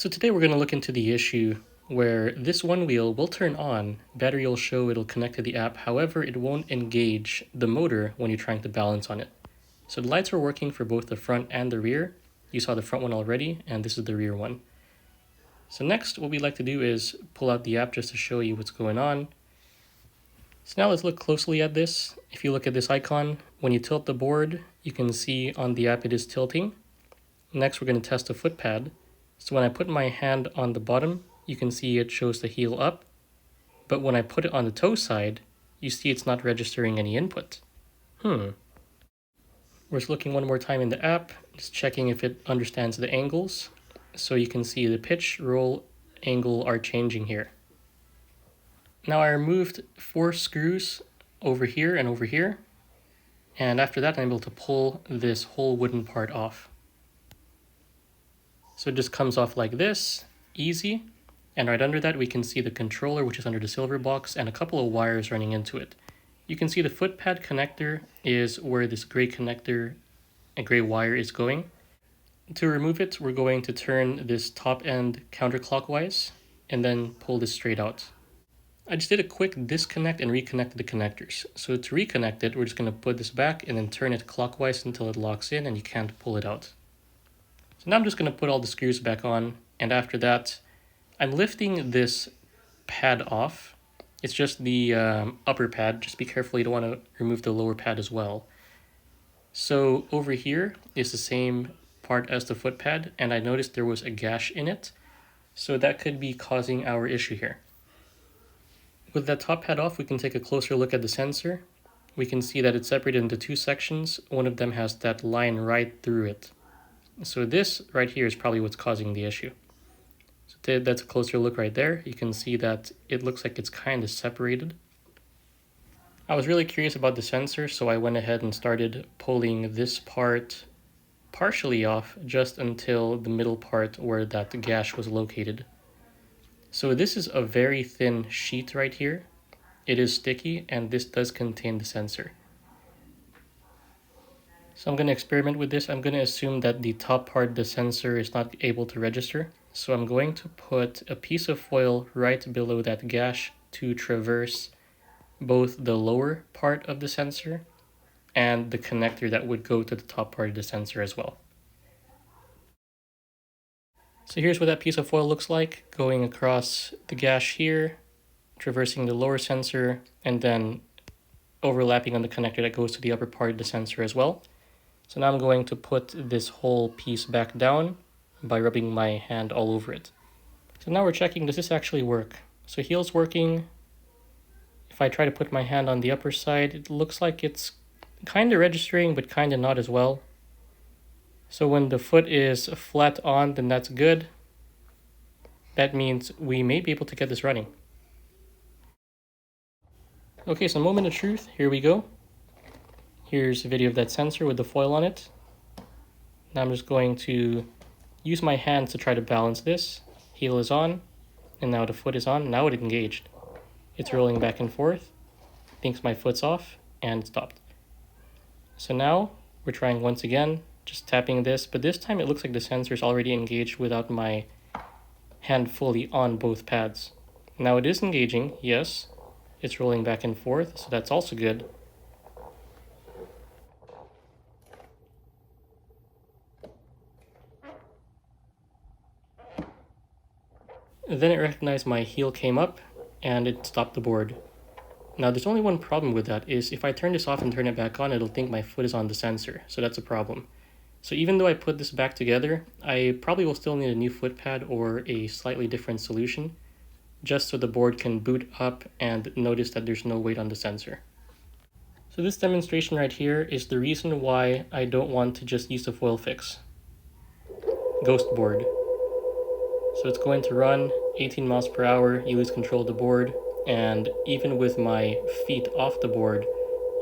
So today we're going to look into the issue where this Onewheel will turn on, battery will show it'll connect to the app, however it won't engage the motor when you're trying to balance on it. So the lights are working for both the front and the rear. You saw the front one already, and this is the rear one. So next, what we like to do is pull out the app just to show you what's going on. So now let's look closely at this. If you look at this icon, when you tilt the board, you can see on the app it is tilting. Next, we're going to test the foot pad. So when I put my hand on the bottom, you can see it shows the heel up. But when I put it on the toe side, you see it's not registering any input. We're just looking one more time in the app, just checking if it understands the angles. So you can see the pitch, roll, angle are changing here. Now I removed 4 screws over here and over here. And after that, I'm able to pull this whole wooden part off. So it just comes off like this, easy. And right under that, we can see the controller, which is under the silver box, and a couple of wires running into it. You can see the foot pad connector is where this gray connector and gray wire is going. To remove it, we're going to turn this top end counterclockwise and then pull this straight out. I just did a quick disconnect and reconnected the connectors. So to reconnect it, we're just going to put this back and then turn it clockwise until it locks in and you can't pull it out. So now I'm just going to put all the screws back on, and after that, I'm lifting this pad off. It's just the upper pad. Just be careful, you don't want to remove the lower pad as well. So over here is the same part as the foot pad, and I noticed there was a gash in it. So that could be causing our issue here. With that top pad off, we can take a closer look at the sensor. We can see that it's separated into 2 sections. One of them has that line right through it. So this right here is probably what's causing the issue. So that's a closer look right there. You can see that it looks like it's kind of separated. I was really curious about the sensor, so I went ahead and started pulling this part partially off just until the middle part where that gash was located. So this is a very thin sheet right here. It is sticky, and this does contain the sensor. So I'm going to experiment with this. I'm going to assume that the top part of the sensor is not able to register. So I'm going to put a piece of foil right below that gash to traverse both the lower part of the sensor and the connector that would go to the top part of the sensor as well. So here's what that piece of foil looks like, going across the gash here, traversing the lower sensor, and then overlapping on the connector that goes to the upper part of the sensor as well. So now I'm going to put this whole piece back down by rubbing my hand all over it. So now we're checking, does this actually work? So heel's working. If I try to put my hand on the upper side, it looks like it's kind of registering, but kind of not as well. So when the foot is flat on, then that's good. That means we may be able to get this running. Okay, so moment of truth, here we go. Here's a video of that sensor with the foil on it. Now I'm just going to use my hands to try to balance this. Heel is on, and now the foot is on. Now it engaged. It's rolling back and forth, thinks my foot's off, and it stopped. So now we're trying once again, just tapping this, but this time it looks like the sensor is already engaged without my hand fully on both pads. Now it is engaging, yes. It's rolling back and forth, so that's also good. Then it recognized my heel came up and it stopped the board. Now there's only one problem with that, is if I turn this off and turn it back on, it'll think my foot is on the sensor, so that's a problem. So even though I put this back together, I probably will still need a new foot pad or a slightly different solution, just so the board can boot up and notice that there's no weight on the sensor. So this demonstration right here is the reason why I don't want to just use the foil fix. Ghost board. So it's going to run 18 miles per hour, you lose control of the board, and even with my feet off the board,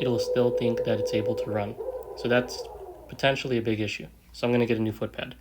it'll still think that it's able to run. So that's potentially a big issue. So I'm going to get a new foot pad.